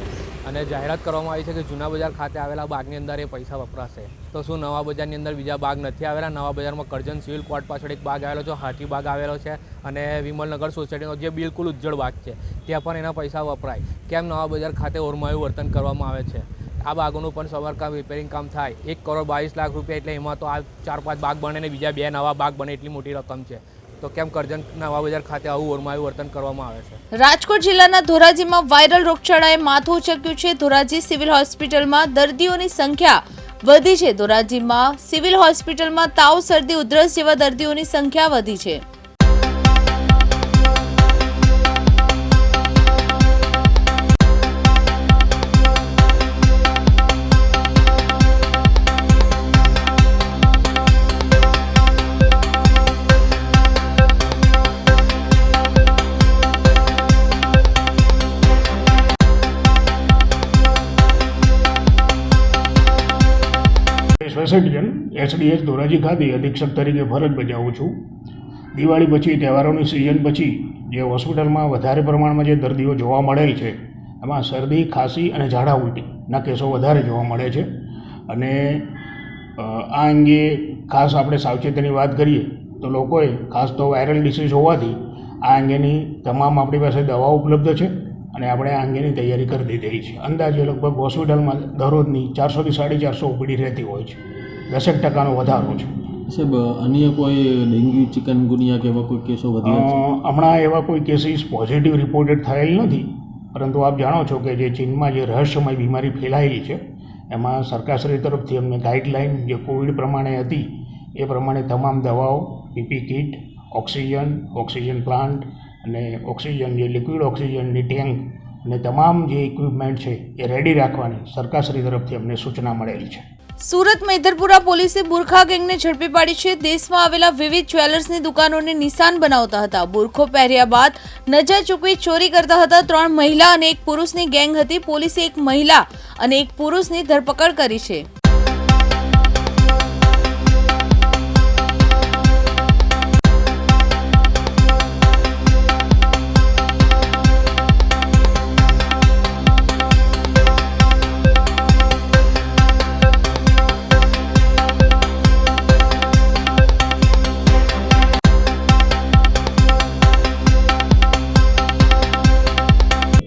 Speaker 1: અને જાહેરાત કરવામાં આવી છે કે જૂના બજાર ખાતે આવેલા બાગની અંદર એ પૈસા વપરાશે. તો શું નવા બજારની અંદર બીજા બાગ નથી આવેલા? નવા બજારમાં કરજણ સિવિલ કોર્ટ પાછળ એક બાગ આવેલો છે, હાથી બાગ આવેલો છે અને વિમલનગર સોસાયટીનો જે બિલકુલ ઉજ્જળ બાગ છે ત્યાં પણ એના પૈસા વપરાય. કેમ નવા બજાર ખાતે ઓરમાયું વર્તન કરવામાં આવે છે? આ બાગોનું પણ સમારકામ રિપેરિંગ કામ થાય. 1 કરોડ 22 લાખ રૂપિયા એટલે એમાં તો આ 4-5 બાગ બને ને બીજા 2 નવા બાગ બને એટલી મોટી રકમ છે. તો કેમ કરજણ નવા બજાર ખાતે આવું ઓરમાયું વર્તન કરવામાં આવે છે?
Speaker 6: રાજકોટ જિલ્લાના ધોરાજીમાં વાયરલ રોગચાળાએ માથું ઉચક્યું છે. ધોરાજી સિવિલ હોસ્પિટલમાં દર્દીઓની સંખ્યા વધી છે. ધોરાજીમાં સિવિલ હોસ્પિટલમાં તાવ, શરદી, ઉધરસ જેવા દર્દીઓની સંખ્યા વધી છે.
Speaker 4: સ્પેશિયલ એસડીએચ ધોરાજી ખાતે અધિક્ષક તરીકે ફરજ બજાવું છું. દિવાળી પછી, તહેવારોની સિઝન પછી જે હોસ્પિટલમાં વધારે પ્રમાણમાં જે દર્દીઓ જોવા મળેલ છે એમાં શરદી, ખાંસી અને ઝાડા ઉલટીના કેસો વધારે જોવા મળે છે અને આ અંગે ખાસ આપણે સાવચેતીની વાત કરીએ તો લોકોએ ખાસ તો વાયરલ ડિસીઝ હોવાથી આ અંગેની તમામ આપણી પાસે દવાઓ ઉપલબ્ધ છે અને આપણે આ અંગેની તૈયારી કરી દીધેલી છે. અંદાજે લગભગ હોસ્પિટલમાં દરરોજની 400 થી 450 ઓપીડી રહેતી હોય છે. 10% વધારો છે.
Speaker 23: સાહેબ, અન્ય કોઈ ડેન્ગ્યુ, ચિકનગુનિયા કે એવા કોઈ કેસો વધ્યા છે?
Speaker 4: હમણાં એવા કોઈ કેસીસ પોઝિટિવ રિપોર્ટેડ થયેલ નથી, પરંતુ આપ જાણો છો કે જે ચીનમાં જે રહસ્યમય બીમારી ફેલાયેલી છે એમાં સરકારશ્રી તરફથી અમને ગાઈડલાઇન જે કોવિડ પ્રમાણે હતી એ પ્રમાણે તમામ દવાઓ, પીપી કિટ, ઓક્સિજન પ્લાન્ટ અને ઓક્સિજન જે લિક્વિડ ઓક્સિજનની ટેન્ક અને તમામ જે ઇક્વિપમેન્ટ છે એ રેડી રાખવાની સરકારશ્રી તરફથી અમને સૂચના મળેલી છે.
Speaker 6: સુરત મેધરપુરા પોલીસે બુરખા ગેંગને ઝડપી પાડી છે. દેશમાં આવેલા વિવિધ જ્વેલર્સની દુકાનોને નિશાન બનાવતા હતા. બુરખો પહેર્યા બાદ નજર ચૂકવી ચોરી કરતા હતા. 3 મહિલા અને 1 પુરુષની ગેંગ હતી. પોલીસે 1 મહિલા અને 1 પુરુષની ધરપકડ કરી છે.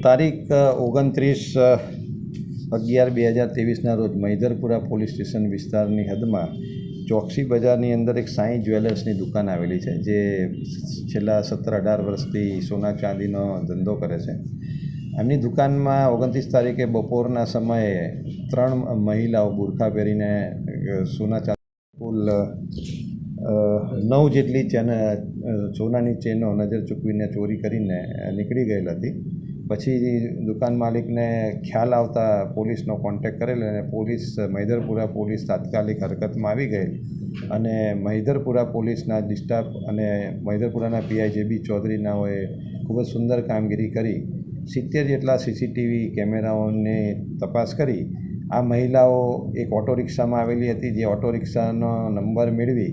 Speaker 24: તારીખ 29/11/2023ના રોજ મૈદરપુરા પોલીસ સ્ટેશન વિસ્તારની હદમાં ચોકસી બજારની અંદર એક સાંઈ જ્વેલર્સની દુકાન આવેલી છે જે છેલ્લા 17-18 વર્ષથી સોના ચાંદીનો ધંધો કરે છે. એમની દુકાનમાં 29 તારીખે બપોરના સમયે 3 મહિલાઓ બુરખા પહેરીને સોના ચાંદી કુલ 9 જેટલી સોનાની ચેનો નજર ચૂકવીને ચોરી કરીને નીકળી ગયેલ હતી. પછી દુકાન માલિકને ખ્યાલ આવતા પોલીસનો કોન્ટેક્ટ કરેલ અને મૈદરપુરા પોલીસ તાત્કાલિક હરકતમાં આવી ગઈ અને મૈદરપુરા પોલીસના ડિસ્ટાફ અને મૈદરપુરાના પીઆઈ જેબી ચૌધરીનાઓએ ખૂબ જ સુંદર કામગીરી કરી 70 જેટલા સીસીટીવી કેમેરાઓની તપાસ કરી આ મહિલાઓ એક ઓટો રિક્ષામાં આવેલી હતી. જે ઓટો રિક્ષાનો નંબર મેળવી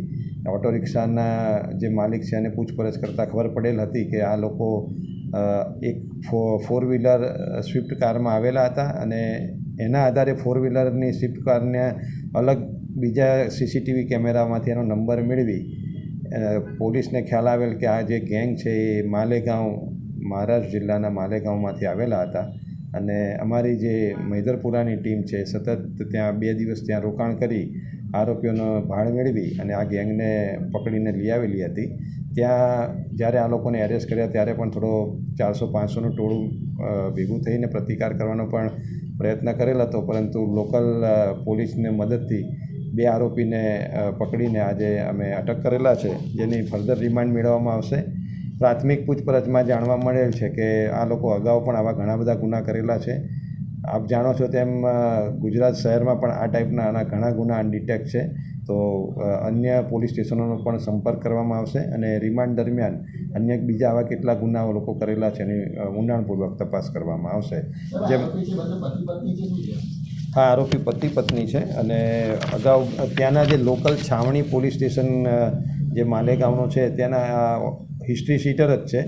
Speaker 24: ઓટો રિક્ષાના જે માલિક છે એને પૂછપરછ કરતાં ખબર પડેલ હતી કે આ લોકો એક 4-વ્હીલર સ્વિફ્ટ કારમાં આવેલા હતા અને એના આધારે 4-વ્હીલરની સ્વિફ્ટ કારને અલગ બીજા સીસીટીવી કેમેરામાંથી એનો નંબર મેળવી પોલીસને ખ્યાલ આવેલ કે આ જે ગેંગ છે એ માલેગાંવ, મહારાષ્ટ્ર જિલ્લાના માલેગાંવમાંથી આવેલા હતા અને અમારી જે મૈદરપુરાની ટીમ છે સતત ત્યાં 2 દિવસ ત્યાં રોકાણ કરી આરોપીઓનો ભાળ મેળવી અને આ ગેંગને પકડીને લઈ આવેલી હતી. ત્યાં જ્યારે આ લોકોને એરેસ્ટ કર્યા ત્યારે પણ થોડો 400-500નું ટોળું ભેગું થઈને પ્રતિકાર કરવાનો પણ પ્રયત્ન કરેલ હતો, પરંતુ લોકલ પોલીસને મદદથી 2 આરોપીને પકડીને આજે અમે અટક કરેલા છે, જેની ફર્ધર રિમાન્ડ મેળવવામાં આવશે. પ્રાથમિક પૂછપરછમાં જાણવા મળેલ છે કે આ લોકો અગાઉ પણ આવા ઘણા બધા ગુના કરેલા છે. આપ જાણો છો તેમ ગુજરાત શહેરમાં પણ આ ટાઈપના આના ઘણા ગુના અનડિટેક્ટ છે. તો અન્ય પોલીસ સ્ટેશનોનો પણ સંપર્ક કરવામાં આવશે અને રિમાન્ડ દરમિયાન અન્ય બીજા આવા કેટલા ગુનાઓ લોકો કરેલા છે એની ઊંડાણપૂર્વક તપાસ કરવામાં આવશે. જેમ હા, આરોપી પતિ પત્ની છે અને અગાઉ ત્યાંના જે લોકલ છાવણી પોલીસ સ્ટેશન જે માલેગાંવનો છે ત્યાંના હિસ્ટ્રી શીટર જ છે,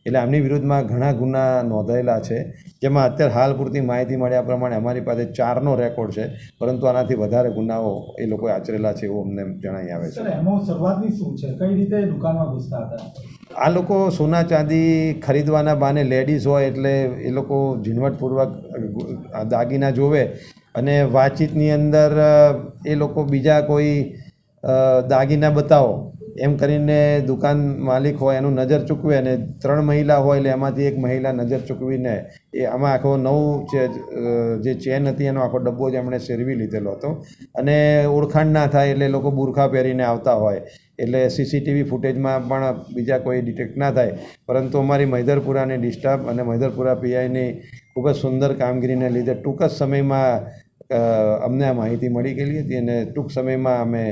Speaker 24: એટલે આમની વિરુદ્ધમાં ઘણા ગુના નોંધાયેલા છે, જેમાં અત્યારે હાલ પૂરતી માહિતી મળ્યા પ્રમાણે અમારી પાસે 4નો રેકોર્ડ છે, પરંતુ આનાથી વધારે ગુનાઓ એ લોકોએ આચરેલા છે એવું અમને જણાઈ આવે છે.
Speaker 5: એમાં શરૂઆતની શું છે, કઈ રીતે દુકાનમાં ઘૂસતા હતા?
Speaker 24: આ લોકો સોના ચાંદી ખરીદવાના બહાને લેડીઝ હોય એટલે એ લોકો ઝીણવટપૂર્વક દાગીના જોવે અને વાતચીતની અંદર એ લોકો બીજા કોઈ દાગીના બતાવો એમ કરીને દુકાન માલિક હોય એનું નજર ચૂકવે, અને 3 મહિલા હોય એટલે એમાંથી એક મહિલા નજર ચૂકવીને એ આમાં આખો 9 જે ચેન હતી એનો આખો ડબ્બો જ એમણે શેરવી લીધેલો હતો, અને ઓળખાણ ના થાય એટલે લોકો બુરખા પહેરીને આવતા હોય એટલે સીસીટીવી ફૂટેજમાં પણ બીજા કોઈ ડિટેક્ટ ના થાય. પરંતુ અમારી મૈદરપુરાની ડિસ્ટાફ અને મૈદરપુરા પીઆઈની ખૂબ જ સુંદર કામગીરીને લીધે ટૂંક જ સમયમાં અમને આ માહિતી મળી ગયેલી હતી, અને ટૂંક સમયમાં અમે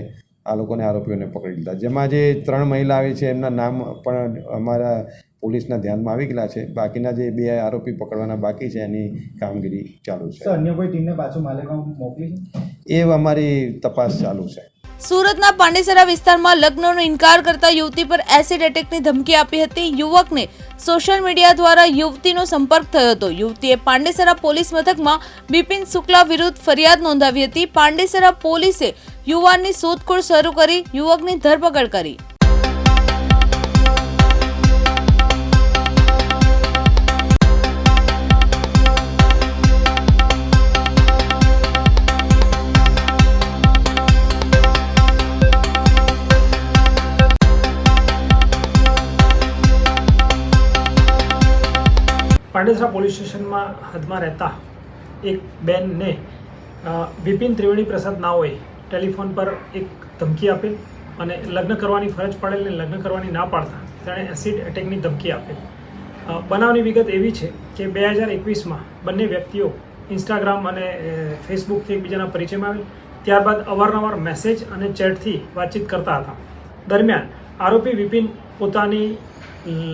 Speaker 24: આ લોકોને આરોપીઓને પકડી લીધા, જેમાં જે 3 મહિલા આવી છે એમના નામ પણ અમારા પોલીસના ધ્યાનમાં આવી ગયેલા છે. બાકીના જે 2 આરોપી પકડવાના બાકી છે એની કામગીરી ચાલુ છે.
Speaker 5: અન્ય કોઈ ટીમને પાછું માલેગાંવ મોકલી છે?
Speaker 24: એ અમારી તપાસ ચાલુ છે.
Speaker 6: સુરતના પાંડેસરા વિસ્તારમાં લગ્નનો ઇનકાર કરતા યુવતી પર એસિડ એટેકની ધમકી આપી હતી. યુવકને સોશિયલ મીડિયા દ્વારા યુવતીનો સંપર્ક થયો હતો. યુવતીએ પાંડેસરા પોલીસ મથકમાં બિપિન શુક્લા વિરુદ્ધ ફરિયાદ નોંધાવી હતી. પાંડેસરા પોલીસે યુવાનની શોધખોળ શરૂ કરી યુવકની ધરપકડ કરી.
Speaker 5: પાંડેસરા પોલીસ સ્ટેશનમાં હદમાં રહેતા એક બેનને વિપિન ત્રિવેણી પ્રસાદ નાઓએ ટેલિફોન પર એક ધમકી આપેલ અને લગ્ન કરવાની ફરજ પડેલ ને લગ્ન કરવાની ના પાડતા તેણે એસિડ એટેકની ધમકી આપેલ. બનાવની વિગત એવી છે કે 2021માં બંને વ્યક્તિઓ ઇન્સ્ટાગ્રામ અને ફેસબુકથી એકબીજાના પરિચયમાં આવેલ. ત્યારબાદ અવારનવાર મેસેજ અને ચેટથી વાતચીત કરતા હતા. દરમિયાન આરોપી વિપિન પોતાની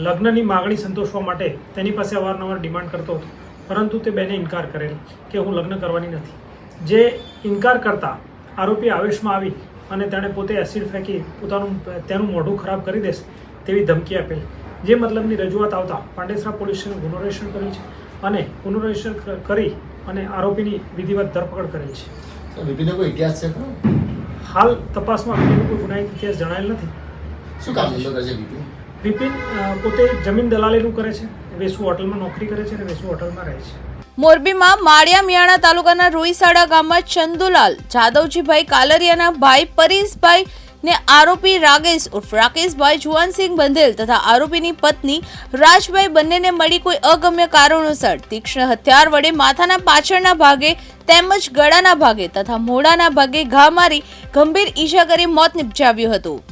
Speaker 5: લગ્નની માગણી સંતોષવા માટે તેની પાસે અવારનવાર ડિમાન્ડ કરતો હતો, પરંતુ તે બેને ઇનકાર કરેલ કે હું લગ્ન કરવાની નથી. જે ઇનકાર કરતા આરોપી આવેશમાં આવી અને તેણે પોતે એસિડ ફેંકી તેનું મોઢું ખરાબ કરી દેશે તેવી ધમકી આપેલ. જે મતલબની રજૂઆત આવતા પાંડેસરા પોલીસ સ્ટેશને ગુનો રજીસ્ટર કરી છે અને ગુનો રજીસ્ટર કરી અને આરોપીની વિધિવત ધરપકડ કરેલ છે.
Speaker 7: વિપિનનો કોઈ ઇતિહાસ છે?
Speaker 5: હાલ તપાસમાં વિપિનનો કોઈ ગુનાહિત ઇતિહાસ જણાયેલ નથી.
Speaker 7: શું કામ ધંધો કરે છે વિપિન?
Speaker 5: વિપિન પોતે જમીન દલાલીનું કરે છે, વેસુ હોટલમાં નોકરી કરે છે અને વેસુ હોટલમાં રહે છે.
Speaker 6: મોરબીમાં માળિયા મિયાણા તાલુકાના રોઈસાડા ગામમાં ચંદુલાલ જાદવજીભાઈ કાલરિયાના ભાઈ પરેશભાઈ ને આરોપી રાકેશ ઉર્ફ રાકેશભાઈ જુવાનસિંહ બંધેલ તથા આરોપીની પત્ની રાજભાઈ બંનેને મળી કોઈ અગમ્ય કારણોસર તીક્ષ્ણ હથિયાર વડે માથાના પાછળના ભાગે તેમજ ગળાના ભાગે તથા મોઢાના ભાગે ઘા મારી ગંભીર ઈજા કરી મોત નિપજાવ્યું હતું.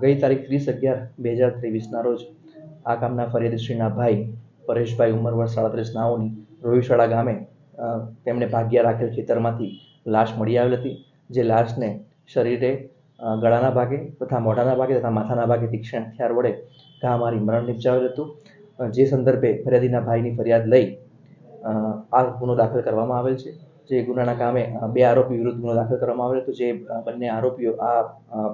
Speaker 8: ગઈ તારીખ 30/11/2023ના રોજ આ ગામના ફરિયાદીશ્રીના ભાઈ પરેશભાઈ ઉંમર વર્ષ 37 નાઓની રોહિશાળા ગામે તેમણે ભાગ્યા રાખેલ ખેતરમાંથી લાશ મળી આવેલ હતી. જે લાશને શરીરે ગળાના ભાગે તથા મોઢાના ભાગે તથા માથાના ભાગે તીક્ષ્ણ હથિયાર વડે ઘા મારી મરણ નિપજાવેલ હતું. જે સંદર્ભે ફરિયાદીના ભાઈની ફરિયાદ લઈ આ ગુનો દાખલ કરવામાં આવેલ છે. જે ગુનાના કામે 2 આરોપી વિરુદ્ધ ગુનો દાખલ કરવામાં આવેલ હતો. જે બંને આરોપીઓ આ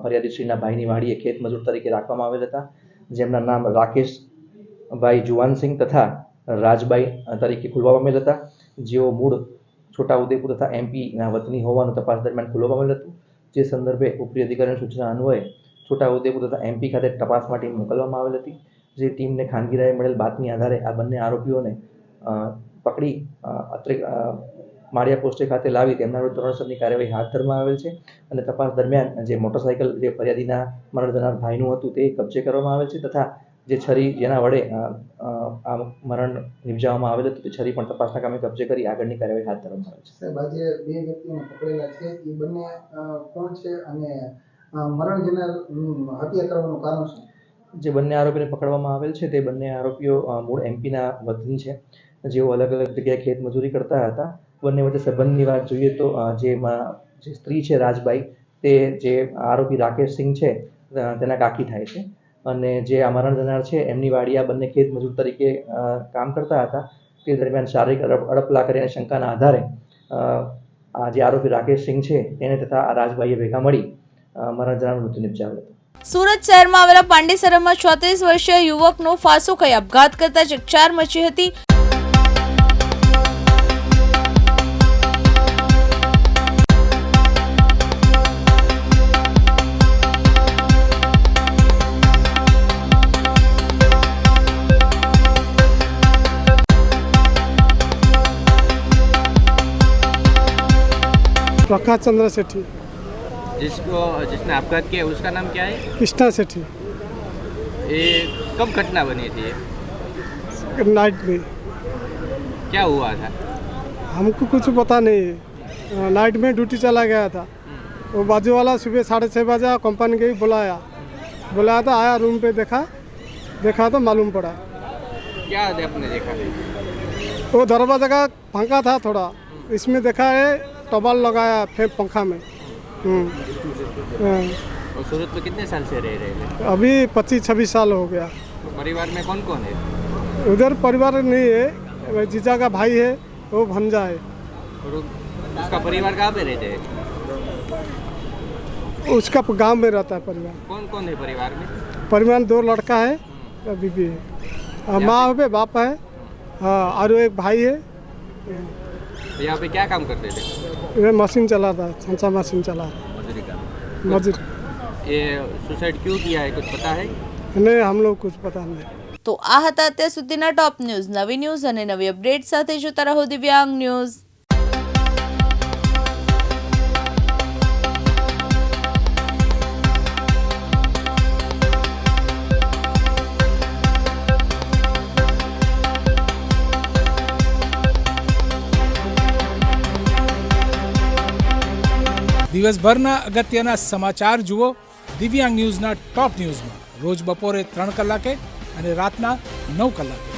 Speaker 8: ફરિયાદીશ્રીના ભાઈની વાડીએ ખેત મજૂર તરીકે રાખવામાં આવેલ હતા, જેમના નામ રાકેશભાઈ જુવાનસિંહ તથા રાજભાઈ તરીકે ખુલવા પામેલ હતા, જેઓ મૂળ છોટાઉદેપુર તથા એમપીના વતની હોવાનું તપાસ દરમિયાન ખુલવા પામેલ હતું. જે સંદર્ભે ઉપરી અધિકારીની સૂચના અન્વયે છોટાઉદેપુર તથા એમપી ખાતે તપાસ માટે મોકલવામાં આવેલ હતી. જે ટીમને ખાનગીરાએ મળેલ બાતમી આધારે આ બંને આરોપીઓને પકડી માળિયા પોસ્ટે ખાતે લાવી તેમના વિરુદ્ધ ધોરણસરની કાર્યવાહી હાથ ધરવામાં આવેલ છે. અને તપાસ દરમિયાન જે મોટરસાઇકલ જે ફરિયાદીના મરણ જનાર ભાઈનું હતું તે કબજે કરવામાં આવેલ છે, તથા જે છરી જેના વડે આ મરણ નિપજાવવામાં આવેલ હતું તે છરી પણ તપાસના કામે કબજે કરી આગળની કાર્યવાહી હાથ ધરવામાં આવેલ છે.
Speaker 7: સાહેબ, આજે 2 વ્યક્તિઓને પકડેલા છે, એ બંને કોણ છે અને મરણ જનાર હત્યા કરવાનું કારણ શું?
Speaker 8: જે બંને આરોપીને પકડવામાં આવેલ છે તે બંને આરોપીઓ મૂળ એમપીના વતની છે. જેઓ અલગ અલગ જગ્યાએ ખેત મજૂરી કરતા હતા. બંને વચ્ચે સંબંધની વાત જોઈએ તો જે સ્ત્રી છે રાજબાઈ, તે જે આરોપી રાકેશ સિંહ છે તેના કાકી થાય છે, અને જે આ મરણ જનાર છે એમની વાડી આ બંને ખેત મજૂર તરીકે કામ કરતા હતા. તે દરમિયાન શારીરિક અડપલા કરીને શંકાના આધારે આ જે આરોપી રાકેશ સિંહ છે તેને તથા આ રાજબાઈએ ભેગા મળી મરણ જનારનું મૃત્યુ નિપજાવ્યું હતું.
Speaker 6: સુરત શહેરમાં આવેલા પાંડેસરામાં 36 વર્ષીય યુવકનો ફાંસો ખાઈ આપઘાત કરતા ચકચાર મચી હતી.
Speaker 10: प्रकाश चंद्र सेठी।
Speaker 11: जिसने आपघात किया उसका नाम क्या है?
Speaker 10: कृष्णा सेठी।
Speaker 11: ये कब घटना बनी थी?
Speaker 10: नाइट में।
Speaker 11: क्या हुआ था?
Speaker 10: हमको कुछ पता नहीं, नाइट में ड्यूटी चला गया था। वो बाजू वाला सुबह 6:30 बजे कंपनी गई, बुलाया था, आया रूम पे देखा तो मालूम पड़ा।
Speaker 11: क्या आपने देखा?
Speaker 10: वो दरवाजा का पंखा था थोड़ा, इसमें देखा है टॉवल लगाया फिर पंखा में।
Speaker 11: और सूरत में कितने साल से रह रहे हैं?
Speaker 10: अभी 25-26 साल हो गया।
Speaker 11: तो परिवार में कौन कौन है?
Speaker 10: उधर परिवार नहीं है, जीजा का भाई है, वो भंजा है।
Speaker 11: और उसका परिवार कहाँ पे रहते हैं?
Speaker 10: उसका गांव में रहता है परिवार।
Speaker 11: कौन कौन है परिवार में?
Speaker 10: परिवार 2 लड़का है, बीबी है, माँ है, बाप है, हाँ, और एक भाई है।
Speaker 11: तो यहाँ पे क्या काम करते थे?
Speaker 10: ये मशीन चला था, छंचा मशीन चला था,
Speaker 11: मजदूरी का।
Speaker 10: मजदूरी।
Speaker 11: ये सुसाइड क्यों किया है, कुछ पता है?
Speaker 10: नहीं, हम लोग कुछ पता नहीं।
Speaker 6: તો આ હતા અત્યાર સુધીના ટોપ ન્યૂઝ. નવી ન્યૂઝ અને નવી અપડેટ સાથે જોતા રહો દિવ્યાંગ ન્યૂઝ.
Speaker 12: દિવસભરના અગત્યના સમાચાર જુઓ દિવ્યાંગ ન્યૂઝના ટોપ ન્યૂઝમાં રોજ બપોરે 3 કલાકે અને રાતના 9 કલાકે.